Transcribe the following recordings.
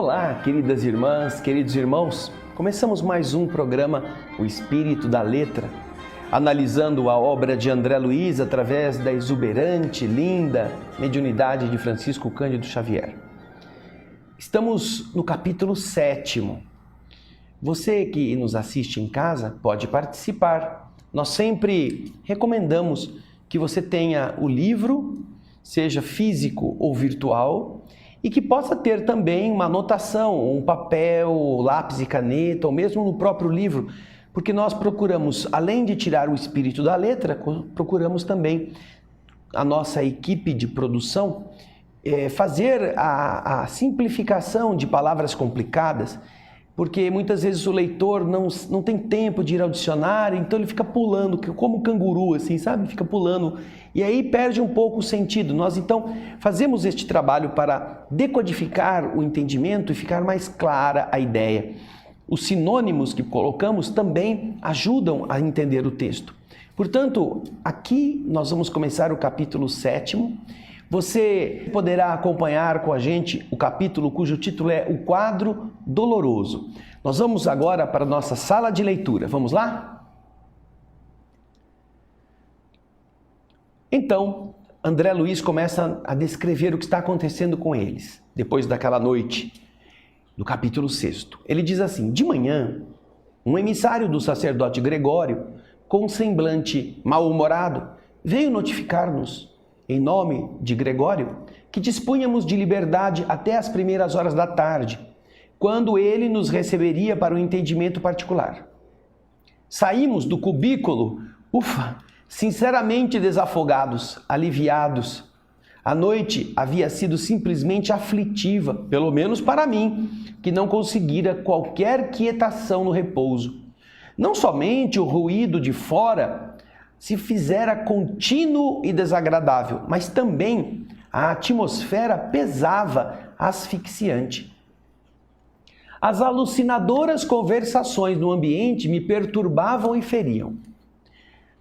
Olá, queridas irmãs, queridos irmãos. Começamos mais um programa, O Espírito da Letra, analisando a obra de André Luiz através da exuberante, linda mediunidade de Francisco Cândido Xavier. Estamos no capítulo 7º. Você que nos assiste em casa pode participar. Nós sempre recomendamos que você tenha o livro, seja físico ou virtual, e que possa ter também uma anotação, um papel, lápis e caneta, ou mesmo no próprio livro, porque nós procuramos, além de tirar o espírito da letra, procuramos também, a nossa equipe de produção, fazer a simplificação de palavras complicadas, porque muitas vezes o leitor não tem tempo de ir ao dicionário, então ele fica pulando, como um canguru, assim, sabe? Fica pulando, e aí perde um pouco o sentido. Nós, então, fazemos este trabalho para decodificar o entendimento e ficar mais clara a ideia. Os sinônimos que colocamos também ajudam a entender o texto. Portanto, aqui nós vamos começar o capítulo 7º. Você poderá acompanhar com a gente o capítulo cujo título é O Quadro Doloroso. Nós vamos agora para a nossa sala de leitura. Vamos lá? Então, André Luiz começa a descrever o que está acontecendo com eles, depois daquela noite, do capítulo 6º. Ele diz assim: de manhã, um emissário do sacerdote Gregório, com um semblante mal-humorado, veio notificar-nos, em nome de Gregório, que dispunhamos de liberdade até as primeiras horas da tarde, quando ele nos receberia para o entendimento particular. Saímos do cubículo, sinceramente desafogados, aliviados. A noite havia sido simplesmente aflitiva, pelo menos para mim, que não conseguira qualquer quietação no repouso. Não somente o ruído de fora se fizera contínuo e desagradável, mas também a atmosfera pesava, asfixiante. As alucinadoras conversações no ambiente me perturbavam e feriam.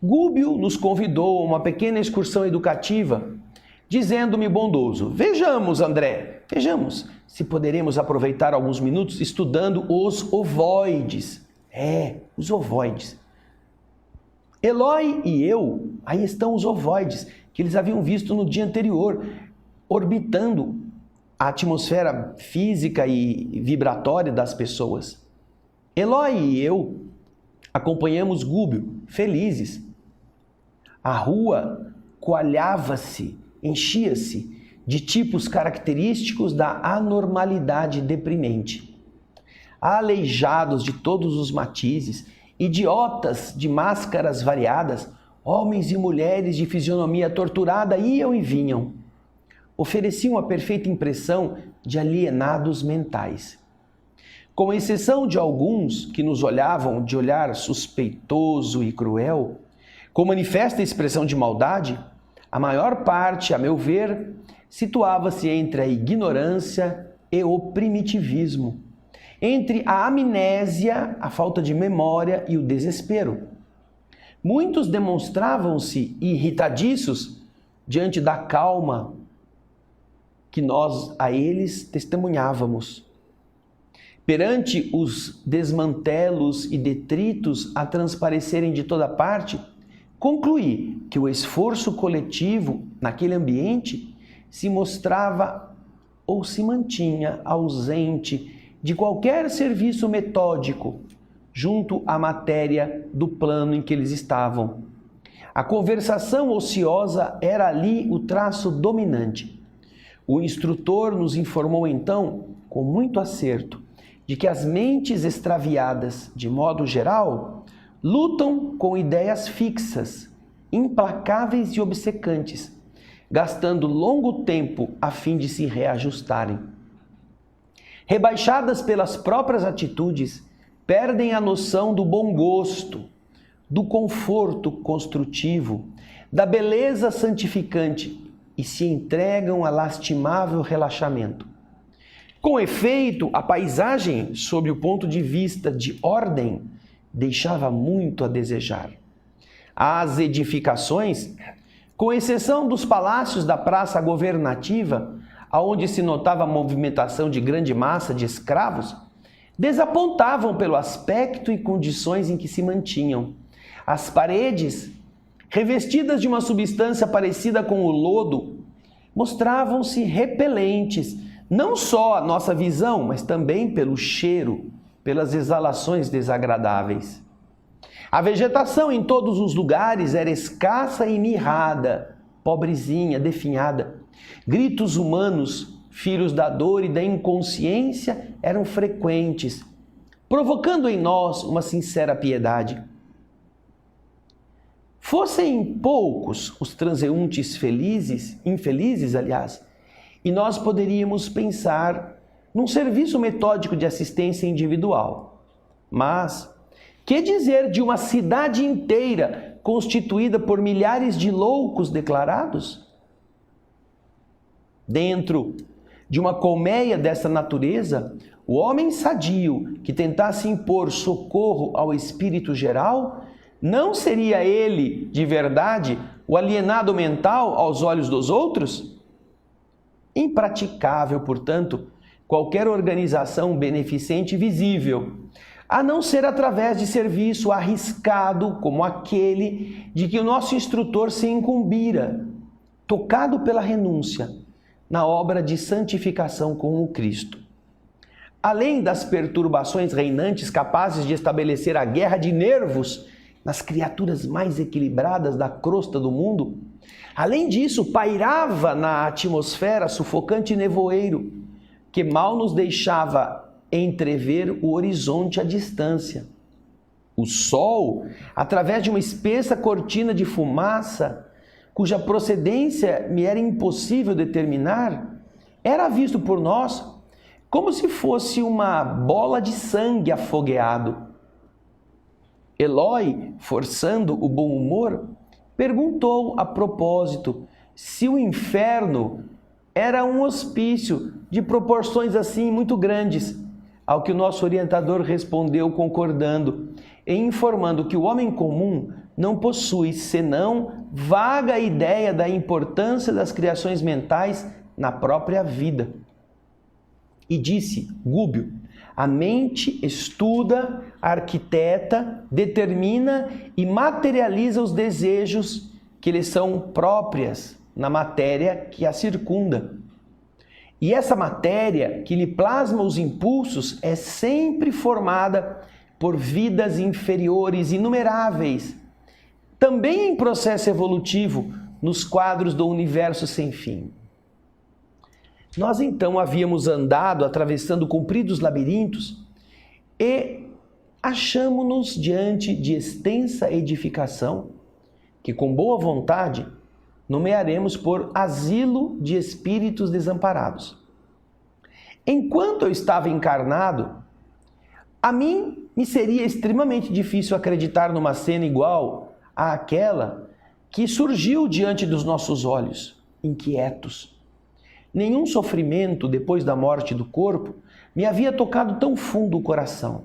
Gúbio nos convidou a uma pequena excursão educativa, dizendo-me bondoso: vejamos, André, vejamos se poderemos aproveitar alguns minutos estudando os ovoides. Os ovoides. Eloy e eu, aí estão os ovoides, que eles haviam visto no dia anterior, orbitando a atmosfera física e vibratória das pessoas. Eloy e eu acompanhamos Gúbio, felizes. A rua coalhava-se, enchia-se de tipos característicos da anormalidade deprimente. Aleijados de todos os matizes, idiotas de máscaras variadas, homens e mulheres de fisionomia torturada iam e vinham. Ofereciam a perfeita impressão de alienados mentais. Com exceção de alguns que nos olhavam de olhar suspeitoso e cruel, com manifesta expressão de maldade, a maior parte, a meu ver, situava-se entre a ignorância e o primitivismo, entre a amnésia, a falta de memória e o desespero. Muitos demonstravam-se irritadiços diante da calma que nós a eles testemunhávamos. Perante os desmantelos e detritos a transparecerem de toda parte, concluí que o esforço coletivo naquele ambiente se mostrava ou se mantinha ausente de qualquer serviço metódico junto à matéria do plano em que eles estavam. A conversação ociosa era ali o traço dominante. O instrutor nos informou então, com muito acerto, de que as mentes extraviadas, de modo geral, lutam com ideias fixas, implacáveis e obcecantes, gastando longo tempo a fim de se reajustarem. Rebaixadas pelas próprias atitudes, perdem a noção do bom gosto, do conforto construtivo, da beleza santificante e se entregam a lastimável relaxamento. Com efeito, a paisagem, sob o ponto de vista de ordem, deixava muito a desejar. As edificações, com exceção dos palácios da praça governativa, aonde se notava a movimentação de grande massa de escravos, desapontavam pelo aspecto e condições em que se mantinham. As paredes, revestidas de uma substância parecida com o lodo, mostravam-se repelentes, não só à nossa visão, mas também pelo cheiro, pelas exalações desagradáveis. A vegetação em todos os lugares era escassa e mirrada, pobrezinha, definhada. Gritos humanos, filhos da dor e da inconsciência, eram frequentes, provocando em nós uma sincera piedade. Fossem poucos os transeuntes infelizes, e nós poderíamos pensar num serviço metódico de assistência individual. Mas, que dizer de uma cidade inteira constituída por milhares de loucos declarados? Dentro de uma colmeia dessa natureza, o homem sadio que tentasse impor socorro ao espírito geral, não seria ele, de verdade, o alienado mental aos olhos dos outros? Impraticável, portanto, qualquer organização beneficente visível, a não ser através de serviço arriscado como aquele de que o nosso instrutor se incumbira, tocado pela renúncia, na obra de santificação com o Cristo. Além das perturbações reinantes capazes de estabelecer a guerra de nervos nas criaturas mais equilibradas da crosta do mundo, além disso, pairava na atmosfera sufocante nevoeiro, que mal nos deixava entrever o horizonte à distância. O sol, através de uma espessa cortina de fumaça, cuja procedência me era impossível determinar, era visto por nós como se fosse uma bola de sangue afogueado. Eloi, forçando o bom humor, perguntou a propósito se o inferno era um hospício de proporções assim muito grandes, ao que o nosso orientador respondeu concordando e informando que o homem comum não possui senão vaga ideia da importância das criações mentais na própria vida. E disse Gúbio: a mente estuda, arquiteta, determina e materializa os desejos que lhe são próprias na matéria que a circunda. E essa matéria que lhe plasma os impulsos é sempre formada por vidas inferiores inumeráveis, também em processo evolutivo nos quadros do universo sem fim. Nós então havíamos andado atravessando compridos labirintos e achamo-nos diante de extensa edificação que, com boa vontade, nomearemos por asilo de espíritos desamparados. Enquanto eu estava encarnado, a mim me seria extremamente difícil acreditar numa cena igual àquela que surgiu diante dos nossos olhos, inquietos. Nenhum sofrimento depois da morte do corpo me havia tocado tão fundo o coração.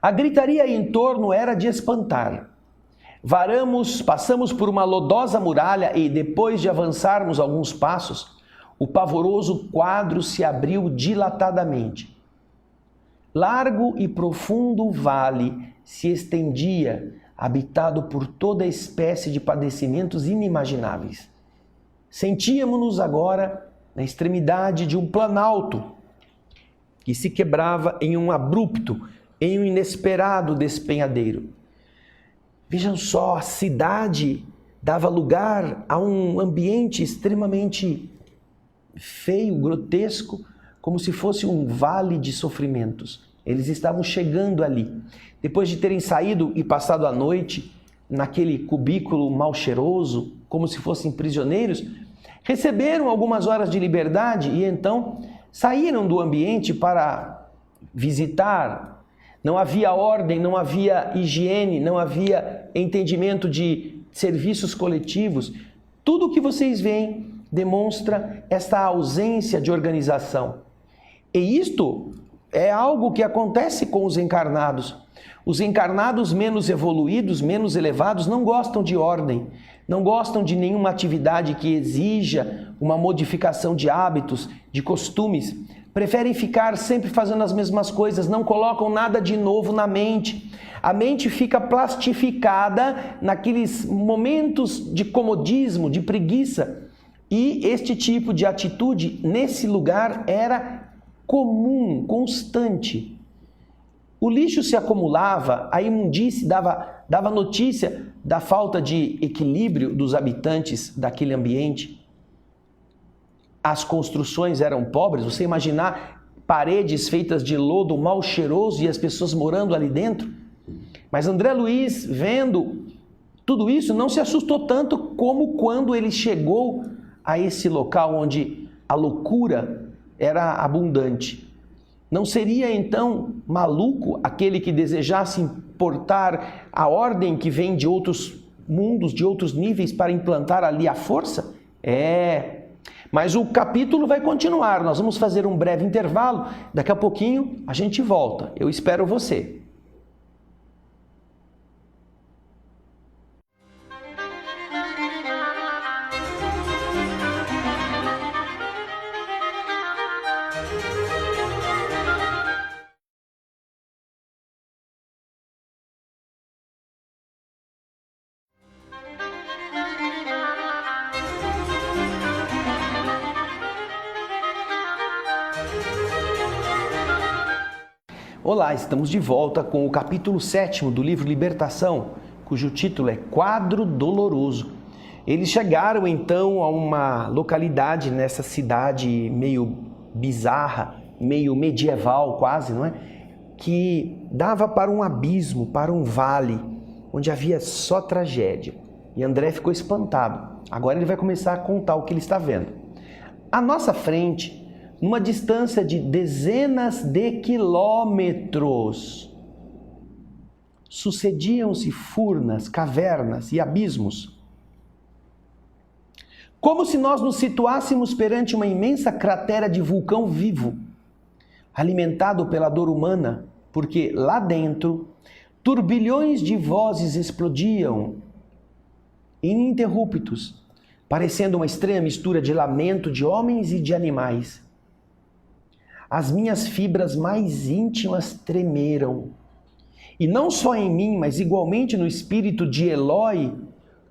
A gritaria em torno era de espantar. Passamos por uma lodosa muralha e, depois de avançarmos alguns passos, o pavoroso quadro se abriu dilatadamente. Largo e profundo vale se estendia, habitado por toda espécie de padecimentos inimagináveis. Sentíamos-nos agora na extremidade de um planalto que se quebrava em um abrupto, em um inesperado despenhadeiro. Vejam só, a cidade dava lugar a um ambiente extremamente feio, grotesco, como se fosse um vale de sofrimentos. Eles estavam chegando ali. Depois de terem saído e passado a noite naquele cubículo mal cheiroso, como se fossem prisioneiros, receberam algumas horas de liberdade e então saíram do ambiente para visitar. Não havia ordem, não havia higiene, não havia entendimento de serviços coletivos. Tudo o que vocês veem demonstra esta ausência de organização. E isto é algo que acontece com os encarnados. Os encarnados menos evoluídos, menos elevados, não gostam de ordem, não gostam de nenhuma atividade que exija uma modificação de hábitos, de costumes, preferem ficar sempre fazendo as mesmas coisas, não colocam nada de novo na mente. A mente fica plastificada naqueles momentos de comodismo, de preguiça. E este tipo de atitude, nesse lugar, era comum, constante. O lixo se acumulava, a imundície dava notícia da falta de equilíbrio dos habitantes daquele ambiente. As construções eram pobres, você imaginar paredes feitas de lodo mal cheiroso e as pessoas morando ali dentro? Mas André Luiz, vendo tudo isso, não se assustou tanto como quando ele chegou a esse local onde a loucura era abundante. Não seria então maluco aquele que desejasse importar a ordem que vem de outros mundos, de outros níveis, para implantar ali a força? Mas o capítulo vai continuar, nós vamos fazer um breve intervalo, daqui a pouquinho a gente volta, eu espero você. Olá, estamos de volta com o capítulo 7º do livro Libertação, cujo título é Quadro Doloroso. Eles chegaram então a uma localidade nessa cidade meio bizarra, meio medieval quase, não é? Que dava para um abismo, para um vale, onde havia só tragédia. E André ficou espantado. Agora ele vai começar a contar o que ele está vendo. À nossa frente, numa distância de dezenas de quilômetros, sucediam-se furnas, cavernas e abismos. Como se nós nos situássemos perante uma imensa cratera de vulcão vivo, alimentado pela dor humana, porque lá dentro turbilhões de vozes explodiam, ininterruptos, parecendo uma estranha mistura de lamento de homens e de animais. As minhas fibras mais íntimas tremeram. E não só em mim, mas igualmente no espírito de Eloi,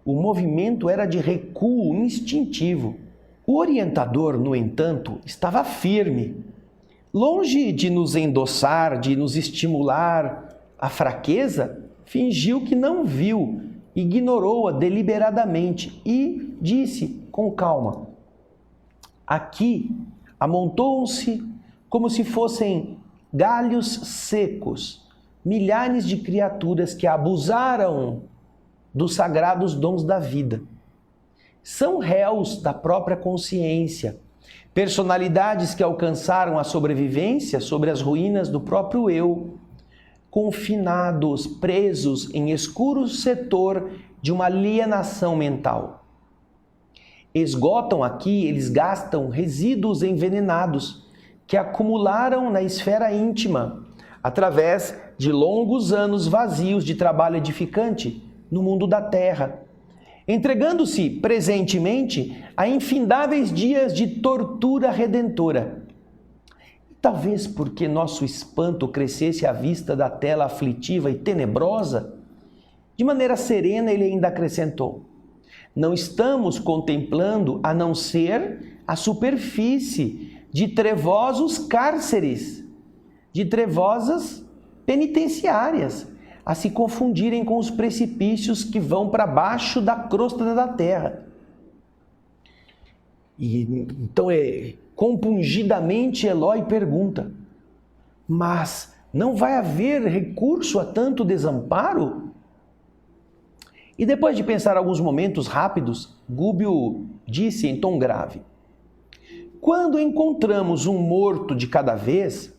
o movimento era de recuo instintivo. O orientador, no entanto, estava firme. Longe de nos endossar, de nos estimular a fraqueza, fingiu que não viu, ignorou-a deliberadamente e disse com calma: aqui amontoam-se como se fossem galhos secos, milhares de criaturas que abusaram dos sagrados dons da vida. São réus da própria consciência, personalidades que alcançaram a sobrevivência sobre as ruínas do próprio eu, confinados, presos em escuro setor de uma alienação mental. Esgotam aqui, eles gastam resíduos envenenados, que acumularam na esfera íntima, através de longos anos vazios de trabalho edificante no mundo da terra, entregando-se presentemente a infindáveis dias de tortura redentora. Talvez porque nosso espanto crescesse à vista da tela aflitiva e tenebrosa, de maneira serena ele ainda acrescentou: não estamos contemplando a não ser a superfície de trevosos cárceres, de trevosas penitenciárias, a se confundirem com os precipícios que vão para baixo da crosta da terra. E então compungidamente Eloi pergunta: mas não vai haver recurso a tanto desamparo? E depois de pensar alguns momentos rápidos, Gúbio disse em tom grave: quando encontramos um morto de cada vez,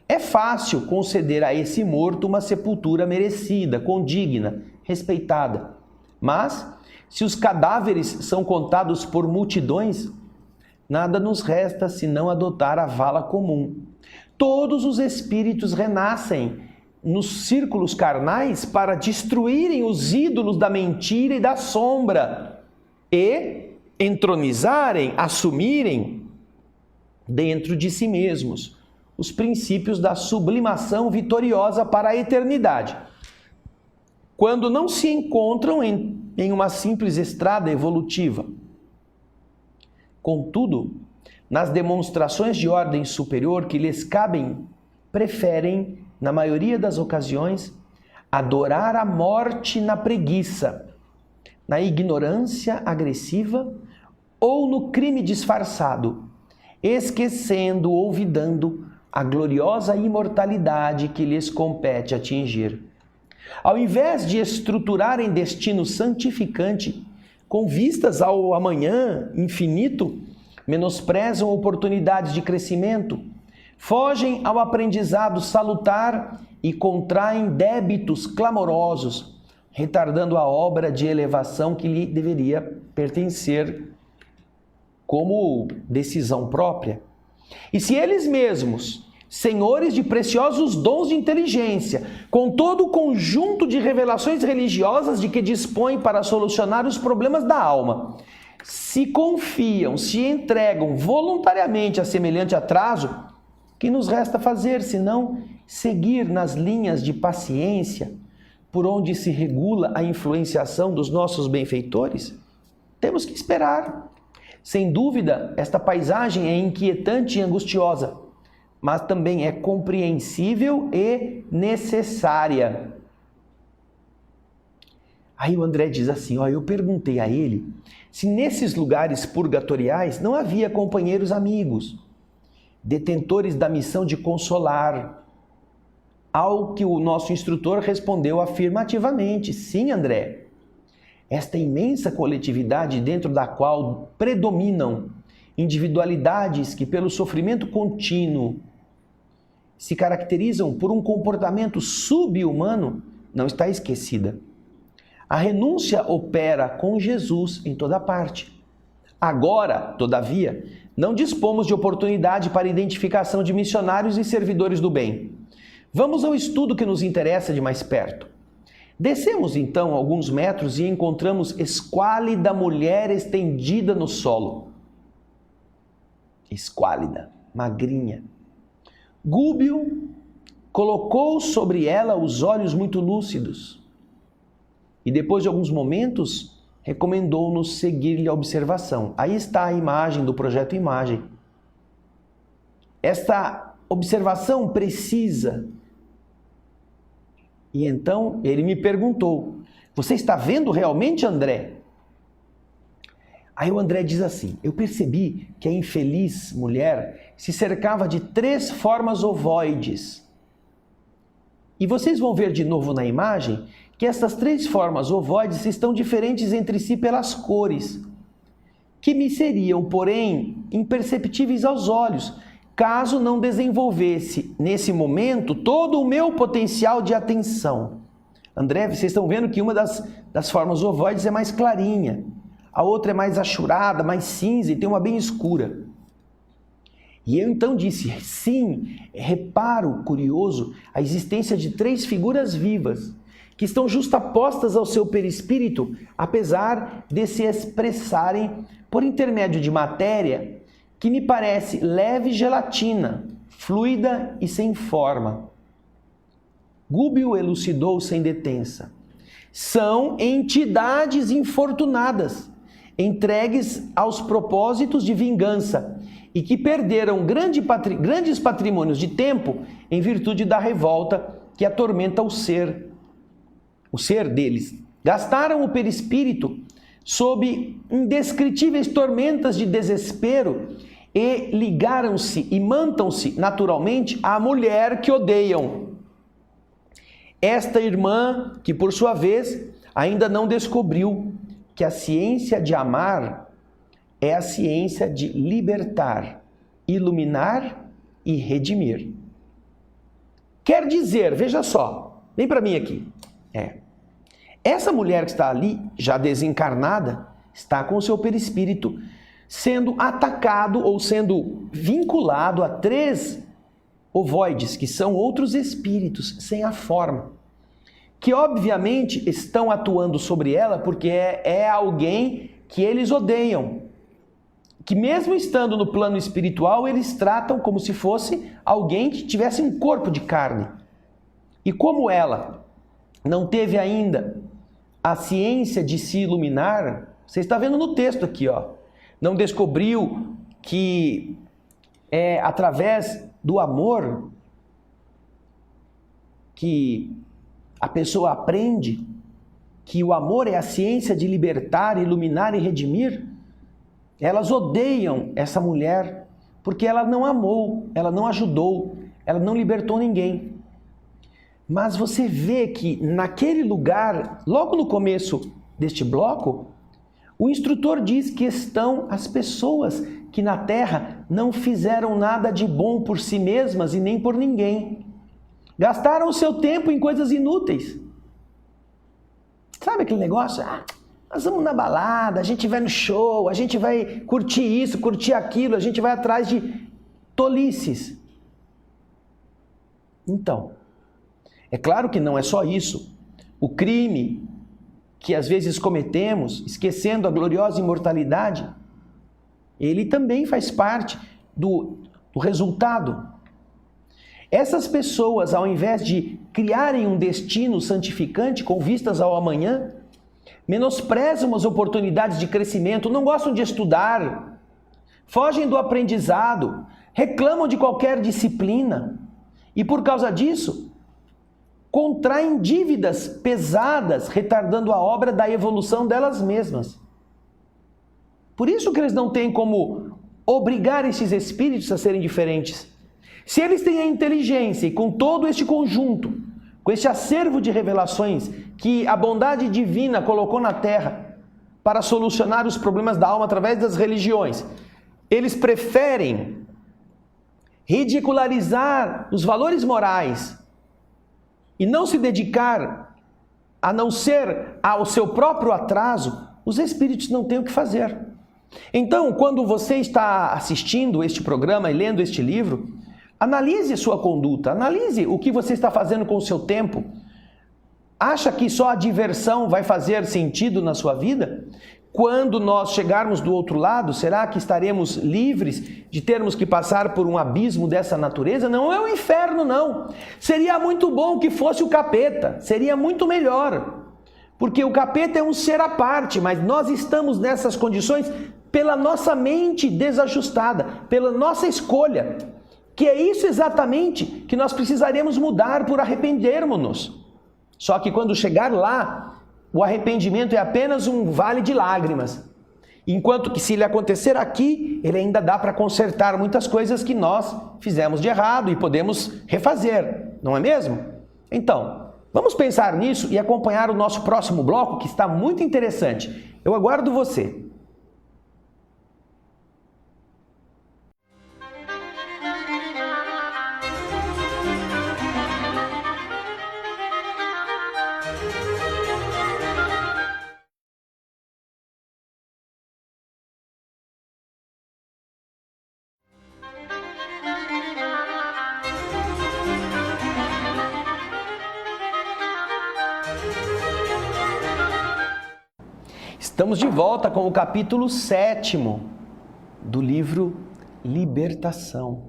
é fácil conceder a esse morto uma sepultura merecida, condigna, respeitada. Mas, se os cadáveres são contados por multidões, nada nos resta senão adotar a vala comum. Todos os espíritos renascem nos círculos carnais para destruírem os ídolos da mentira e da sombra, e entronizarem, assumirem dentro de si mesmos os princípios da sublimação vitoriosa para a eternidade, quando não se encontram em uma simples estrada evolutiva. Contudo, nas demonstrações de ordem superior que lhes cabem, preferem, na maioria das ocasiões, adorar a morte na preguiça, na ignorância agressiva ou no crime disfarçado, esquecendo ou olvidando a gloriosa imortalidade que lhes compete atingir. Ao invés de estruturarem destino santificante, com vistas ao amanhã infinito, menosprezam oportunidades de crescimento, fogem ao aprendizado salutar e contraem débitos clamorosos, retardando a obra de elevação que lhe deveria pertencer como decisão própria. E se eles mesmos, senhores de preciosos dons de inteligência, com todo o conjunto de revelações religiosas de que dispõem para solucionar os problemas da alma, se confiam, se entregam voluntariamente a semelhante atraso, que nos resta fazer, senão seguir nas linhas de paciência, por onde se regula a influenciação dos nossos benfeitores? Temos que esperar. Sem dúvida, esta paisagem é inquietante e angustiosa, mas também é compreensível e necessária. Aí o André diz assim, eu perguntei a ele se nesses lugares purgatoriais não havia companheiros amigos, detentores da missão de consolar. Ao que o nosso instrutor respondeu afirmativamente, sim, André. Esta imensa coletividade dentro da qual predominam individualidades que pelo sofrimento contínuo se caracterizam por um comportamento sub-humano, não está esquecida. A renúncia opera com Jesus em toda parte. Agora, todavia, não dispomos de oportunidade para identificação de missionários e servidores do bem. Vamos ao estudo que nos interessa de mais perto. Descemos então alguns metros e encontramos esquálida mulher estendida no solo. Esquálida, magrinha. Gúbio colocou sobre ela os olhos muito lúcidos e depois de alguns momentos recomendou-nos seguir-lhe a observação. Aí está a imagem do projeto Imagem. Esta observação precisa. E então ele me perguntou, você está vendo realmente, André? Aí o André diz assim, eu percebi que a infeliz mulher se cercava de 3 formas ovoides. E vocês vão ver de novo na imagem que essas 3 formas ovoides estão diferentes entre si pelas cores, que me seriam, porém, imperceptíveis aos olhos, caso não desenvolvesse, nesse momento, todo o meu potencial de atenção. André, vocês estão vendo que uma das formas ovoides é mais clarinha, a outra é mais achurada, mais cinza e tem uma bem escura. E eu então disse, sim, reparo curioso a existência de 3 figuras vivas, que estão justapostas ao seu perispírito, apesar de se expressarem por intermédio de matéria que me parece leve gelatina, fluida e sem forma. Gúbio elucidou sem detença. São entidades infortunadas, entregues aos propósitos de vingança e que perderam grandes patrimônios de tempo em virtude da revolta que atormenta o ser deles. Gastaram o perispírito sob indescritíveis tormentas de desespero e ligaram-se e mantam-se naturalmente à mulher que odeiam. Esta irmã, que por sua vez ainda não descobriu que a ciência de amar é a ciência de libertar, iluminar e redimir. Quer dizer, veja só, vem para mim aqui. Essa mulher que está ali, já desencarnada, está com o seu perispírito sendo atacado ou sendo vinculado a 3 ovoides, que são outros espíritos sem a forma, que obviamente estão atuando sobre ela porque é alguém que eles odeiam, que mesmo estando no plano espiritual, eles tratam como se fosse alguém que tivesse um corpo de carne. E como ela não teve ainda a ciência de se iluminar, você está vendo no texto aqui, ó, não descobriu que é através do amor que a pessoa aprende, que o amor é a ciência de libertar, iluminar e redimir. Elas odeiam essa mulher porque ela não amou, ela não ajudou, ela não libertou ninguém. Mas você vê que naquele lugar, logo no começo deste bloco, o instrutor diz que estão as pessoas que na terra não fizeram nada de bom por si mesmas e nem por ninguém. Gastaram o seu tempo em coisas inúteis. Sabe aquele negócio? Nós vamos na balada, a gente vai no show, a gente vai curtir isso, curtir aquilo, a gente vai atrás de tolices. Então, é claro que não é só isso. O crime que às vezes cometemos, esquecendo a gloriosa imortalidade, ele também faz parte do resultado. Essas pessoas, ao invés de criarem um destino santificante com vistas ao amanhã, menosprezam as oportunidades de crescimento, não gostam de estudar, fogem do aprendizado, reclamam de qualquer disciplina e, por causa disso, contraem dívidas pesadas, retardando a obra da evolução delas mesmas. Por isso que eles não têm como obrigar esses espíritos a serem diferentes. Se eles têm a inteligência e com todo este conjunto, com este acervo de revelações que a bondade divina colocou na Terra para solucionar os problemas da alma através das religiões, eles preferem ridicularizar os valores morais e não se dedicar a não ser ao seu próprio atraso, os espíritos não têm o que fazer. Então, quando você está assistindo este programa e lendo este livro, analise a sua conduta, analise o que você está fazendo com o seu tempo. Acha que só a diversão vai fazer sentido na sua vida? Quando nós chegarmos do outro lado, será que estaremos livres de termos que passar por um abismo dessa natureza? Não é o inferno, não. Seria muito bom que fosse o capeta, seria muito melhor. Porque o capeta é um ser à parte, mas nós estamos nessas condições pela nossa mente desajustada, pela nossa escolha. Que é isso exatamente que nós precisaremos mudar por arrependermos-nos. Só que quando chegar lá, o arrependimento é apenas um vale de lágrimas. Enquanto que se ele acontecer aqui, ele ainda dá para consertar muitas coisas que nós fizemos de errado e podemos refazer, não é mesmo? Então, vamos pensar nisso e acompanhar o nosso próximo bloco, que está muito interessante. Eu aguardo você. Estamos de volta com o capítulo 7º do livro Libertação.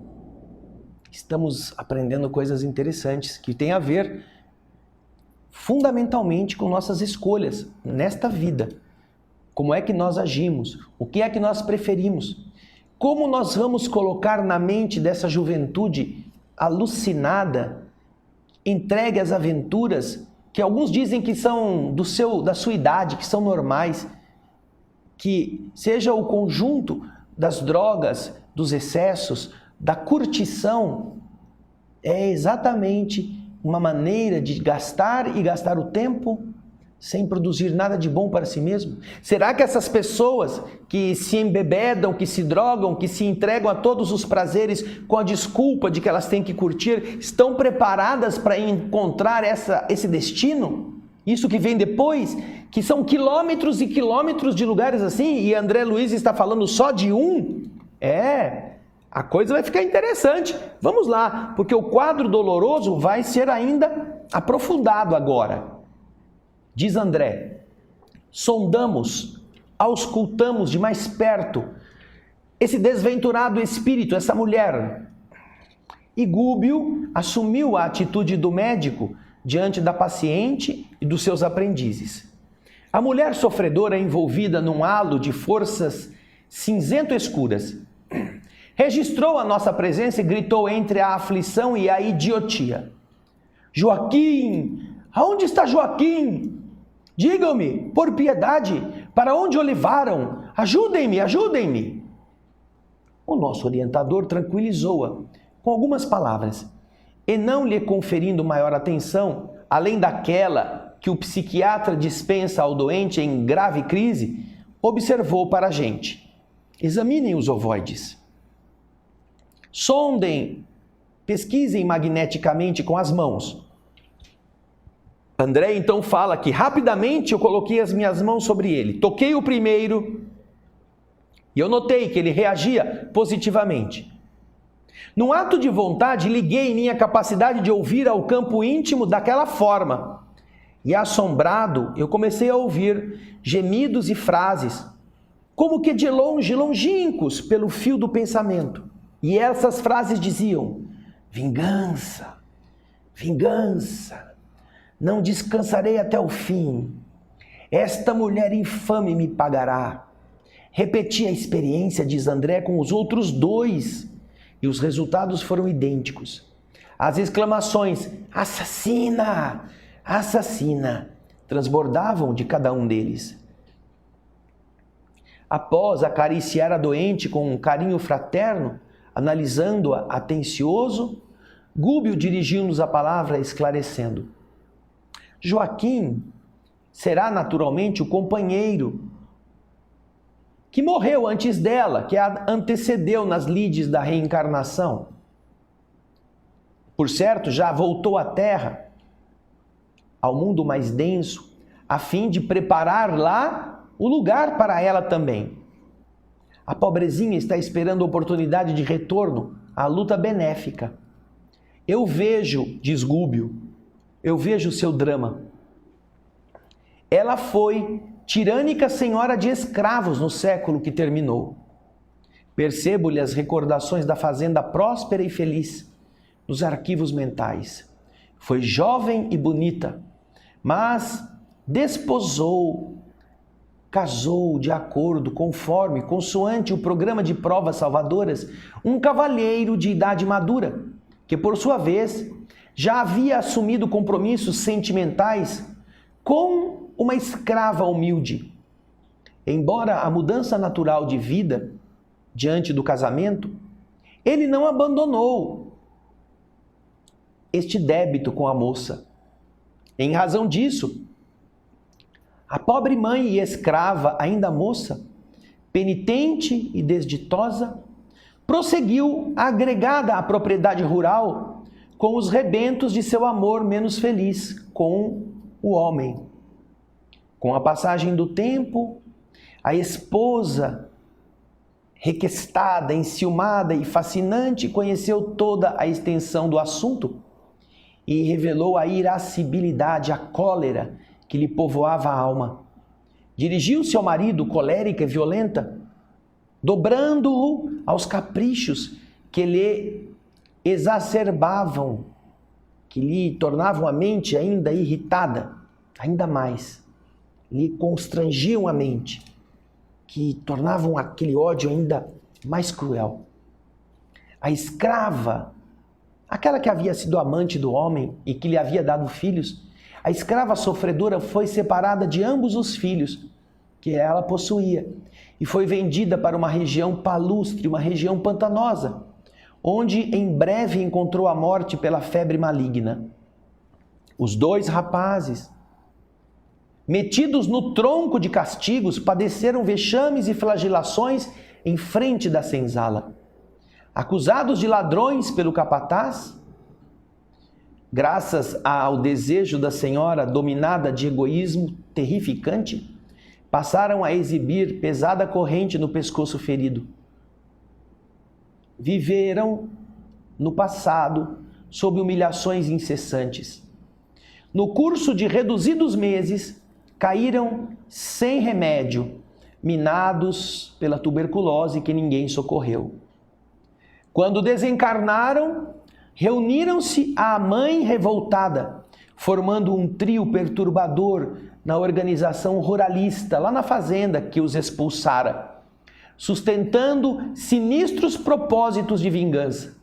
Estamos aprendendo coisas interessantes que têm a ver fundamentalmente com nossas escolhas nesta vida. Como é que nós agimos? O que é que nós preferimos? Como nós vamos colocar na mente dessa juventude alucinada, entregue às aventuras que alguns dizem que são da sua idade, que são normais, que seja o conjunto das drogas, dos excessos, da curtição, é exatamente uma maneira de gastar e gastar o tempo sem produzir nada de bom para si mesmo? Será que essas pessoas que se embebedam, que se drogam, que se entregam a todos os prazeres com a desculpa de que elas têm que curtir, estão preparadas para encontrar esse destino? Isso que vem depois, que são quilômetros e quilômetros de lugares assim, e André Luiz está falando só de um? A coisa vai ficar interessante. Vamos lá, porque o quadro doloroso vai ser ainda aprofundado agora. Diz André: sondamos auscultamos de mais perto esse desventurado espírito, essa mulher. E Gúbio assumiu a atitude do médico diante da paciente e dos seus aprendizes. A mulher sofredora envolvida num halo de forças cinzento-escuras registrou a nossa presença e gritou entre a aflição e a idiotia: Joaquim! Aonde está Joaquim? Digam-me, por piedade, para onde o levaram? Ajudem-me, ajudem-me! O nosso orientador tranquilizou-a com algumas palavras, e não lhe conferindo maior atenção, além daquela que o psiquiatra dispensa ao doente em grave crise, observou para a gente: examinem os ovoides. Sondem, pesquisem magneticamente com as mãos. André então fala que rapidamente eu coloquei as minhas mãos sobre ele, toquei o primeiro e eu notei que ele reagia positivamente. Num ato de vontade, liguei minha capacidade de ouvir ao campo íntimo daquela forma. E assombrado, eu comecei a ouvir gemidos e frases, como que de longe, longínquos, pelo fio do pensamento. E essas frases diziam: vingança, vingança, não descansarei até o fim. Esta mulher infame me pagará. Repeti a experiência, diz André, com os outros dois. E os resultados foram idênticos. As exclamações, assassina, assassina, transbordavam de cada um deles. Após acariciar a doente com um carinho fraterno, analisando-a atencioso, Gúbio dirigiu-nos a palavra esclarecendo: Joaquim será naturalmente o companheiro que morreu antes dela, que a antecedeu nas lides da reencarnação. Por certo, já voltou à Terra, ao mundo mais denso, a fim de preparar lá o lugar para ela também. A pobrezinha está esperando a oportunidade de retorno à luta benéfica. Eu vejo, diz Gúbio, eu vejo o seu drama. Ela foi tirânica senhora de escravos no século que terminou. Percebo-lhe as recordações da fazenda próspera e feliz nos arquivos mentais. Foi jovem e bonita, mas desposou, casou de acordo, conforme, consoante o programa de provas salvadoras, um cavalheiro de idade madura, que por sua vez já havia assumido compromissos sentimentais com uma escrava humilde. Embora a mudança natural de vida diante do casamento, ele não abandonou este débito com a moça. Em razão disso, a pobre mãe e escrava, ainda moça, penitente e desditosa, prosseguiu agregada à propriedade rural com os rebentos de seu amor menos feliz com o homem. Com a passagem do tempo, a esposa, requestada, enciumada e fascinante, conheceu toda a extensão do assunto e revelou a irascibilidade, a cólera que lhe povoava a alma. Dirigiu-se ao marido, colérica e violenta, dobrando-o aos caprichos que lhe exacerbavam, que lhe tornavam a mente ainda irritada, ainda mais. Lhe constrangiam a mente, que tornavam aquele ódio ainda mais cruel. A escrava, aquela que havia sido amante do homem e que lhe havia dado filhos, a escrava sofredora foi separada de ambos os filhos que ela possuía e foi vendida para uma região palustre, uma região pantanosa, onde em breve encontrou a morte pela febre maligna. Os dois rapazes, metidos no tronco de castigos, padeceram vexames e flagelações em frente da senzala. Acusados de ladrões pelo capataz, graças ao desejo da senhora dominada de egoísmo terrificante, passaram a exibir pesada corrente no pescoço ferido. Viveram no passado sob humilhações incessantes. No curso de reduzidos meses, caíram sem remédio minados pela tuberculose que ninguém socorreu. Quando desencarnaram, reuniram-se à mãe revoltada, formando um trio perturbador na organização ruralista, lá na fazenda que os expulsara, sustentando sinistros propósitos de vingança.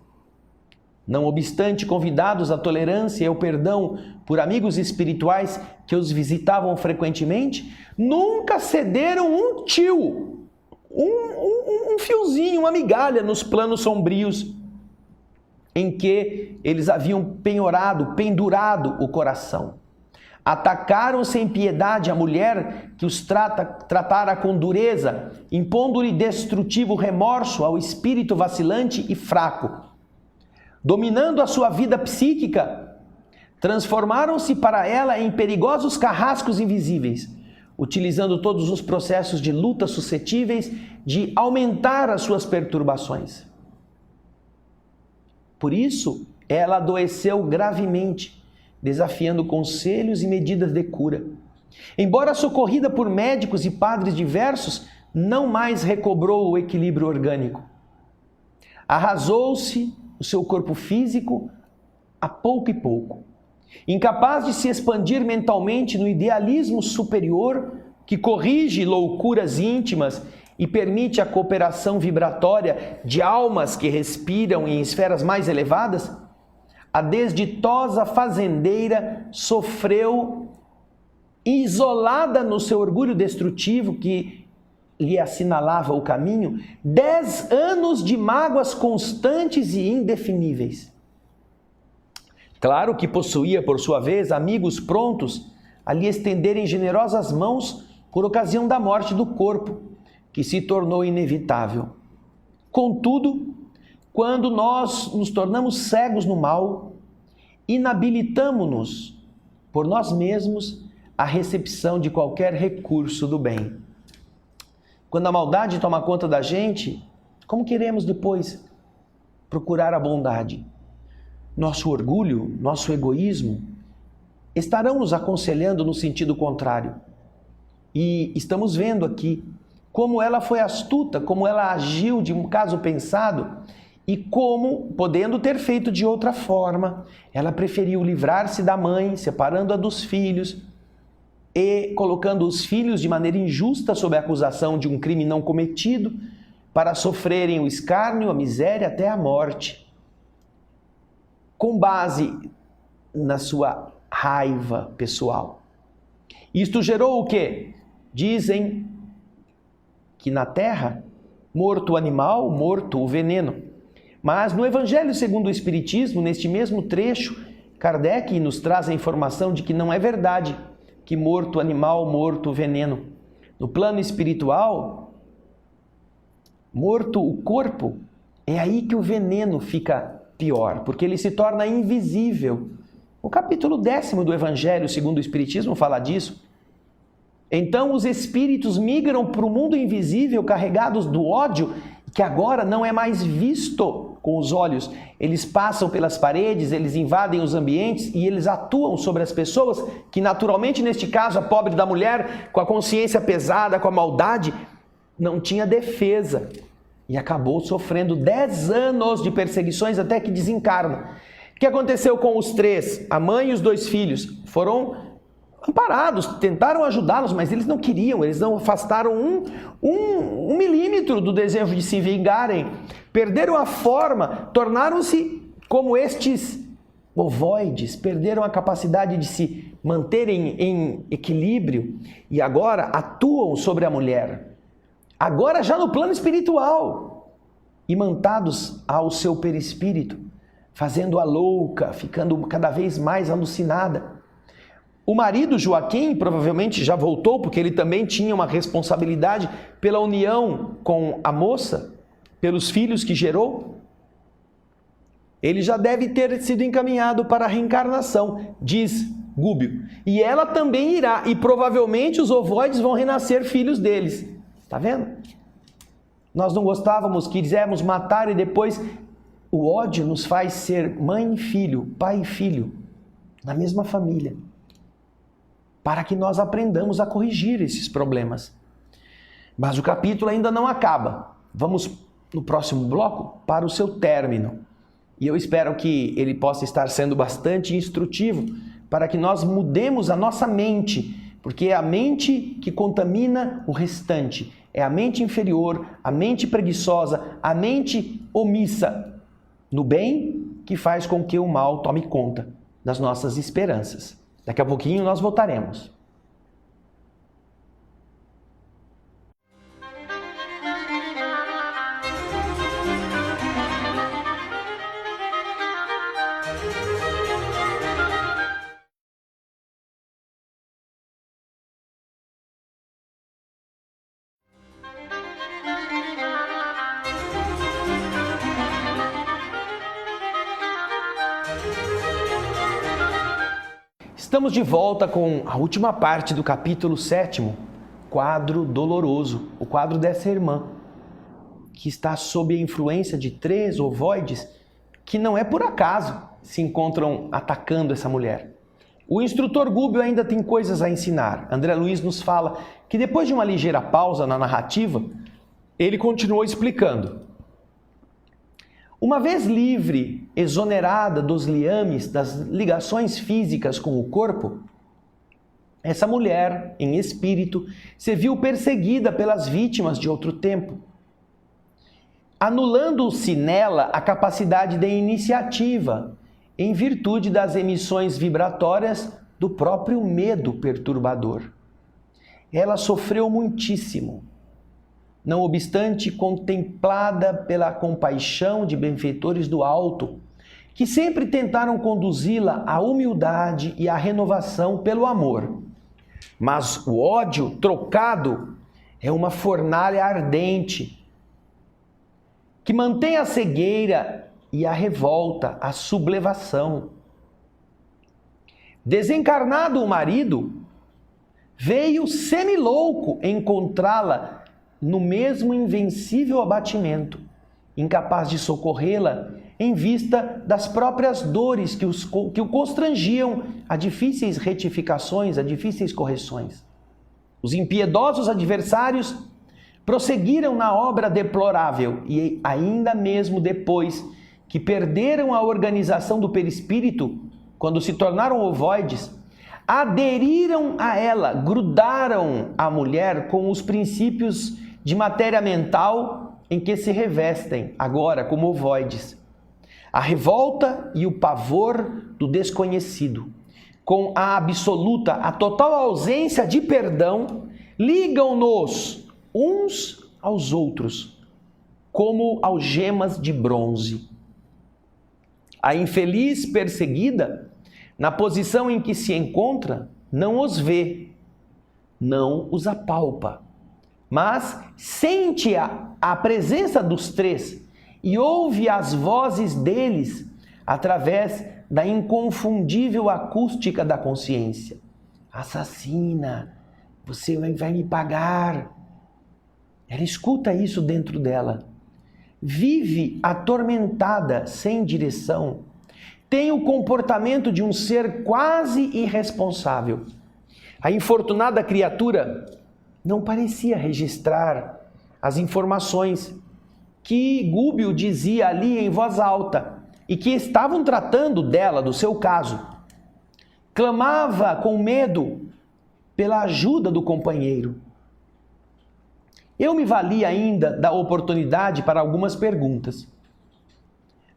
Não obstante convidados à tolerância e ao perdão por amigos espirituais que os visitavam frequentemente, nunca cederam um tio, um fiozinho, uma migalha nos planos sombrios em que eles haviam pendurado o coração. Atacaram sem piedade a mulher que os tratara com dureza, impondo-lhe destrutivo remorso ao espírito vacilante e fraco. Dominando a sua vida psíquica, transformaram-se para ela em perigosos carrascos invisíveis, utilizando todos os processos de luta suscetíveis de aumentar as suas perturbações. Por isso, ela adoeceu gravemente, desafiando conselhos e medidas de cura. Embora socorrida por médicos e padres diversos, não mais recobrou o equilíbrio orgânico. Arrasou-se o seu corpo físico a pouco e pouco. Incapaz de se expandir mentalmente no idealismo superior que corrige loucuras íntimas e permite a cooperação vibratória de almas que respiram em esferas mais elevadas, a desditosa fazendeira sofreu, isolada no seu orgulho destrutivo que lhe assinalava o caminho, 10 anos de mágoas constantes e indefiníveis. Claro que possuía, por sua vez, amigos prontos a lhe estenderem generosas mãos por ocasião da morte do corpo, que se tornou inevitável. Contudo, quando nós nos tornamos cegos no mal, inabilitamo-nos por nós mesmos à recepção de qualquer recurso do bem. Quando a maldade toma conta da gente, como queremos depois procurar a bondade? Nosso orgulho, nosso egoísmo estarão nos aconselhando no sentido contrário. E estamos vendo aqui como ela foi astuta, como ela agiu de um caso pensado e como, podendo ter feito de outra forma, ela preferiu livrar-se da mãe, separando-a dos filhos e colocando os filhos de maneira injusta sob a acusação de um crime não cometido para sofrerem o escárnio, a miséria até a morte. Com base na sua raiva pessoal. Isto gerou o quê? Dizem que na terra, morto o animal, morto o veneno. Mas no Evangelho segundo o Espiritismo, neste mesmo trecho, Kardec nos traz a informação de que não é verdade que morto o animal, morto o veneno. No plano espiritual, morto o corpo, é aí que o veneno fica pior, porque ele se torna invisível. O capítulo 10º do Evangelho segundo o Espiritismo fala disso. Então os espíritos migram para o mundo invisível carregados do ódio, que agora não é mais visto com os olhos. Eles passam pelas paredes, eles invadem os ambientes e eles atuam sobre as pessoas que naturalmente, neste caso, a pobre da mulher, com a consciência pesada, com a maldade, não tinha defesa e acabou sofrendo 10 anos de perseguições até que desencarna. O que aconteceu com os 3? A mãe e os 2 filhos foram amparados, tentaram ajudá-los, mas eles não queriam, eles não afastaram um milímetro do desejo de se vingarem, perderam a forma, tornaram-se como estes ovoides, perderam a capacidade de se manterem em equilíbrio e agora atuam sobre a mulher, agora já no plano espiritual, imantados ao seu perispírito, fazendo-a louca, ficando cada vez mais alucinada. O marido, Joaquim, provavelmente já voltou, porque ele também tinha uma responsabilidade pela união com a moça, pelos filhos que gerou. Ele já deve ter sido encaminhado para a reencarnação, diz Gúbio. E ela também irá, e provavelmente os ovoides vão renascer filhos deles. Está vendo? Nós não gostávamos, quisemos matar e depois o ódio nos faz ser mãe e filho, pai e filho, na mesma família, para que nós aprendamos a corrigir esses problemas. Mas o capítulo ainda não acaba. Vamos, no próximo bloco, para o seu término. E eu espero que ele possa estar sendo bastante instrutivo para que nós mudemos a nossa mente, porque é a mente que contamina o restante. É a mente inferior, a mente preguiçosa, a mente omissa no bem que faz com que o mal tome conta das nossas esperanças. Daqui a pouquinho nós voltaremos. Estamos de volta com a última parte do capítulo 7º, quadro doloroso, o quadro dessa irmã, que está sob a influência de 3 ovoides que não é por acaso se encontram atacando essa mulher. O instrutor Gubbio ainda tem coisas a ensinar. André Luiz nos fala que depois de uma ligeira pausa na narrativa, ele continuou explicando. Uma vez livre, exonerada dos liames, das ligações físicas com o corpo, essa mulher, em espírito, se viu perseguida pelas vítimas de outro tempo, anulando-se nela a capacidade de iniciativa, em virtude das emissões vibratórias do próprio medo perturbador. Ela sofreu muitíssimo. Não obstante, contemplada pela compaixão de benfeitores do alto, que sempre tentaram conduzi-la à humildade e à renovação pelo amor. Mas o ódio trocado é uma fornalha ardente, que mantém a cegueira e a revolta, a sublevação. Desencarnado o marido, veio semilouco encontrá-la no mesmo invencível abatimento, incapaz de socorrê-la em vista das próprias dores que o constrangiam a difíceis retificações, a difíceis correções. Os impiedosos adversários prosseguiram na obra deplorável e ainda mesmo depois que perderam a organização do perispírito, quando se tornaram ovoides, aderiram a ela, grudaram a mulher com os princípios de matéria mental em que se revestem agora como ovoides. A revolta e o pavor do desconhecido, com a absoluta, a total ausência de perdão, ligam-nos uns aos outros, como algemas de bronze. A infeliz perseguida, na posição em que se encontra, não os vê, não os apalpa, mas sente a presença dos 3 e ouve as vozes deles através da inconfundível acústica da consciência. Assassina, você vai me pagar. Ela escuta isso dentro dela. Vive atormentada, sem direção. Tem o comportamento de um ser quase irresponsável. A infortunada criatura não parecia registrar as informações que Gubbio dizia ali em voz alta e que estavam tratando dela, do seu caso. Clamava com medo pela ajuda do companheiro. Eu me vali ainda da oportunidade para algumas perguntas.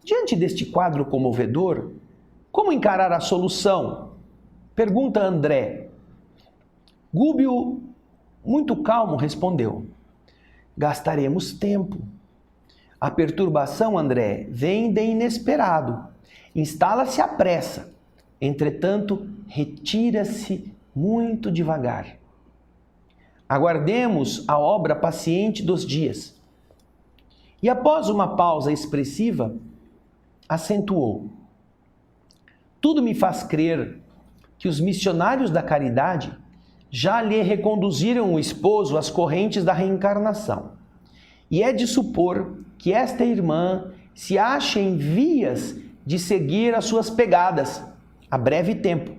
Diante deste quadro comovedor, como encarar a solução? Pergunta André. Gubbio, muito calmo, respondeu. Gastaremos tempo. A perturbação, André, vem de inesperado. Instala-se à pressa. Entretanto, retira-se muito devagar. Aguardemos a obra paciente dos dias. E após uma pausa expressiva, acentuou. Tudo me faz crer que os missionários da caridade já lhe reconduziram o esposo às correntes da reencarnação. E é de supor que esta irmã se acha em vias de seguir as suas pegadas a breve tempo.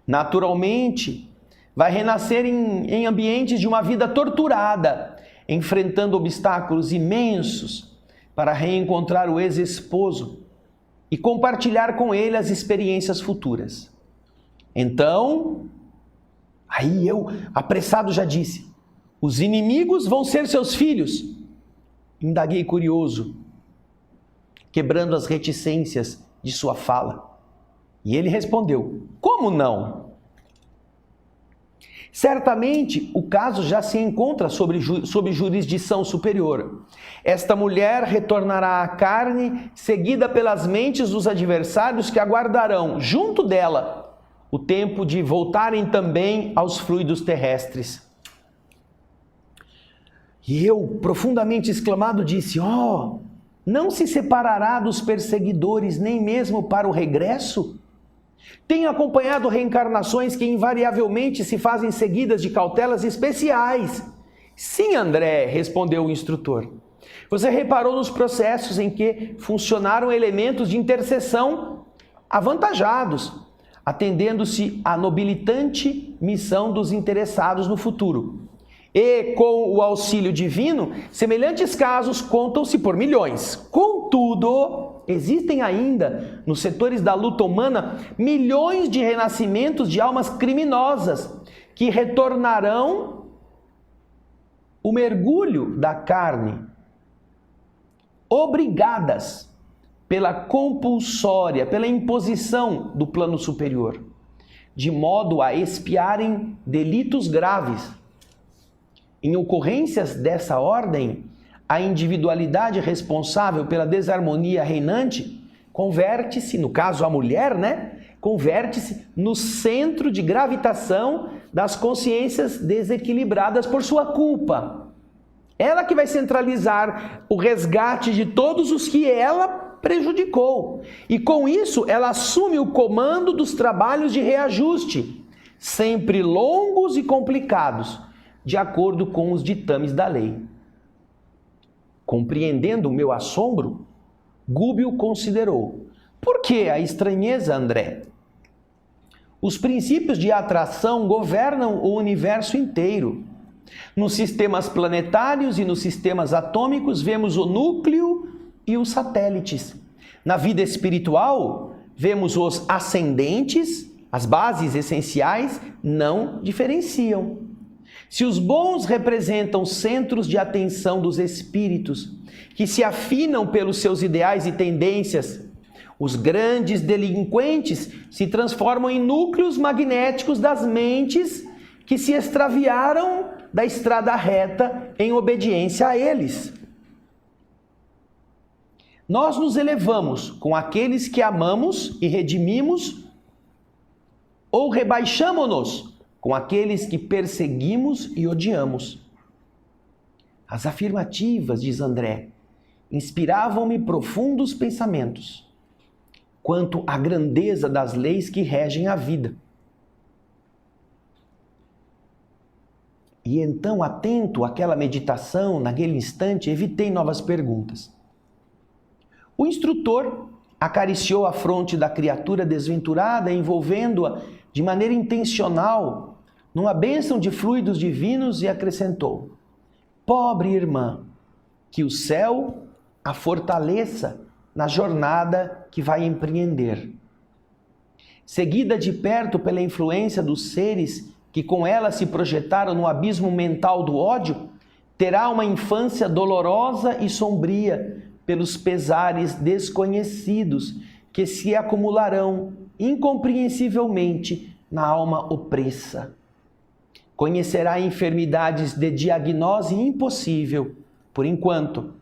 Naturalmente, vai renascer em ambientes de uma vida torturada, enfrentando obstáculos imensos para reencontrar o ex-esposo e compartilhar com ele as experiências futuras. Então, aí eu, apressado, já disse: os inimigos vão ser seus filhos? Indaguei curioso, quebrando as reticências de sua fala. E ele respondeu: como não? Certamente o caso já se encontra sob jurisdição superior. Esta mulher retornará à carne, seguida pelas mentes dos adversários que aguardarão, junto dela, o tempo de voltarem também aos fluidos terrestres. E eu, profundamente exclamado, disse: não se separará dos perseguidores nem mesmo para o regresso? Tenho acompanhado reencarnações que invariavelmente se fazem seguidas de cautelas especiais. Sim, André, respondeu o instrutor. Você reparou nos processos em que funcionaram elementos de intercessão avantajados, atendendo-se à nobilitante missão dos interessados no futuro. E, com o auxílio divino, semelhantes casos contam-se por milhões. Contudo, existem ainda, nos setores da luta humana, milhões de renascimentos de almas criminosas que retornarão o mergulho da carne, obrigadas pela compulsória, pela imposição do plano superior, de modo a expiarem delitos graves. Em ocorrências dessa ordem, a individualidade responsável pela desarmonia reinante converte-se, no caso a mulher, converte-se no centro de gravitação das consciências desequilibradas por sua culpa. Ela que vai centralizar o resgate de todos os que ela prejudicou. E com isso, ela assume o comando dos trabalhos de reajuste, sempre longos e complicados, de acordo com os ditames da lei. Compreendendo o meu assombro, Gúbio considerou: por que a estranheza, André? Os princípios de atração governam o universo inteiro. Nos sistemas planetários e nos sistemas atômicos vemos o núcleo e os satélites. Na vida espiritual, vemos os ascendentes, as bases essenciais não diferenciam. Se os bons representam centros de atenção dos espíritos, que se afinam pelos seus ideais e tendências, os grandes delinquentes se transformam em núcleos magnéticos das mentes que se extraviaram da estrada reta em obediência a eles. Nós nos elevamos com aqueles que amamos e redimimos, ou rebaixamo-nos com aqueles que perseguimos e odiamos. As afirmativas, diz André, inspiravam-me profundos pensamentos quanto à grandeza das leis que regem a vida. E então, atento àquela meditação, naquele instante, evitei novas perguntas. O instrutor acariciou a fronte da criatura desventurada, envolvendo-a de maneira intencional numa bênção de fluidos divinos, e acrescentou: pobre irmã, que o céu a fortaleça na jornada que vai empreender. Seguida de perto pela influência dos seres que com ela se projetaram no abismo mental do ódio, terá uma infância dolorosa e sombria pelos pesares desconhecidos que se acumularão incompreensivelmente na alma opressa. Conhecerá enfermidades de diagnose impossível, por enquanto,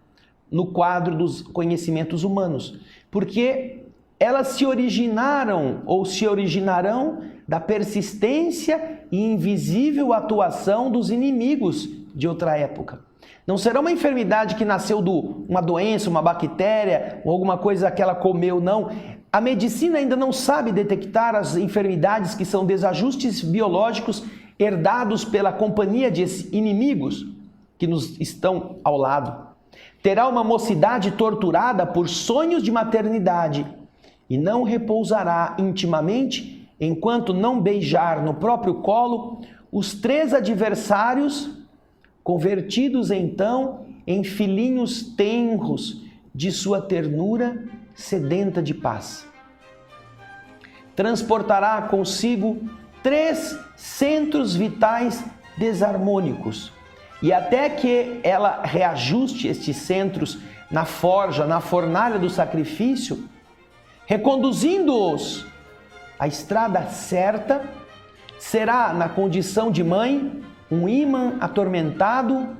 no quadro dos conhecimentos humanos, porque elas se originaram ou se originarão da persistência e invisível atuação dos inimigos de outra época. Não será uma enfermidade que nasceu de uma doença, uma bactéria ou alguma coisa que ela comeu, não. A medicina ainda não sabe detectar as enfermidades que são desajustes biológicos herdados pela companhia de inimigos que nos estão ao lado. Terá uma mocidade torturada por sonhos de maternidade e não repousará intimamente enquanto não beijar no próprio colo os 3 adversários, convertidos então em filhinhos tenros de sua ternura sedenta de paz. Transportará consigo 3 centros vitais desarmônicos, e até que ela reajuste estes centros na forja, na fornalha do sacrifício, reconduzindo-os à estrada certa, será na condição de mãe um ímã atormentado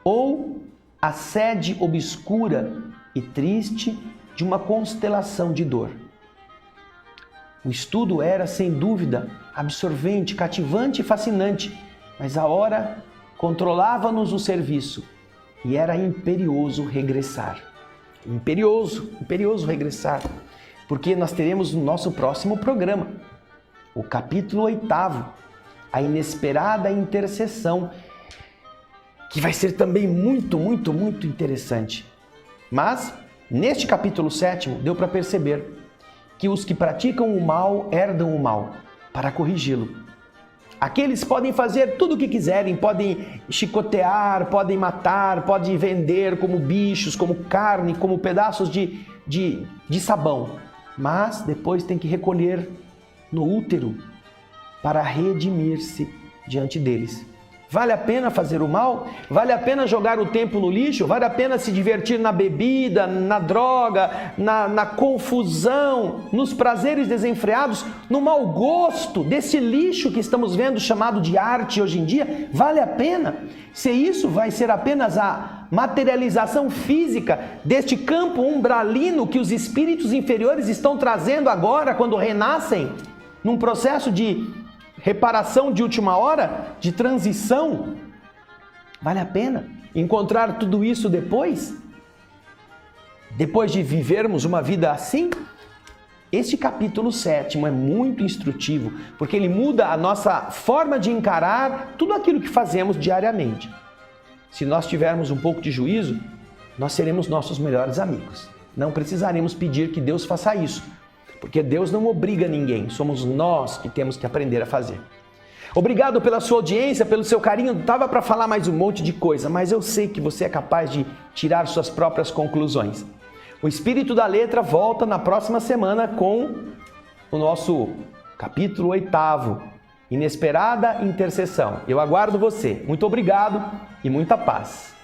ou a sede obscura e triste de uma constelação de dor. O estudo era, sem dúvida, absorvente, cativante e fascinante, mas a hora controlava-nos o serviço e era imperioso regressar. Imperioso regressar, porque nós teremos no nosso próximo programa, o capítulo 8º, a inesperada intercessão, que vai ser também muito interessante. Mas, neste capítulo 7º, deu para perceber que os que praticam o mal herdam o mal para corrigi-lo. Aqueles podem fazer tudo o que quiserem, podem chicotear, podem matar, podem vender como bichos, como carne, como pedaços de sabão. Mas depois tem que recolher no útero para redimir-se diante deles. Vale a pena fazer o mal? Vale a pena jogar o tempo no lixo? Vale a pena se divertir na bebida, na droga, na confusão, nos prazeres desenfreados, no mau gosto desse lixo que estamos vendo chamado de arte hoje em dia? Vale a pena? Se isso vai ser apenas a materialização física deste campo umbralino que os espíritos inferiores estão trazendo agora quando renascem, num processo de reparação de última hora, de transição, vale a pena encontrar tudo isso depois? Depois de vivermos uma vida assim? Este capítulo 7º é muito instrutivo, porque ele muda a nossa forma de encarar tudo aquilo que fazemos diariamente. Se nós tivermos um pouco de juízo, nós seremos nossos melhores amigos. Não precisaremos pedir que Deus faça isso, porque Deus não obriga ninguém, somos nós que temos que aprender a fazer. Obrigado pela sua audiência, pelo seu carinho. Dava para falar mais um monte de coisa, mas eu sei que você é capaz de tirar suas próprias conclusões. O Espírito da Letra volta na próxima semana com o nosso capítulo 8º, Inesperada Intercessão. Eu aguardo você. Muito obrigado e muita paz.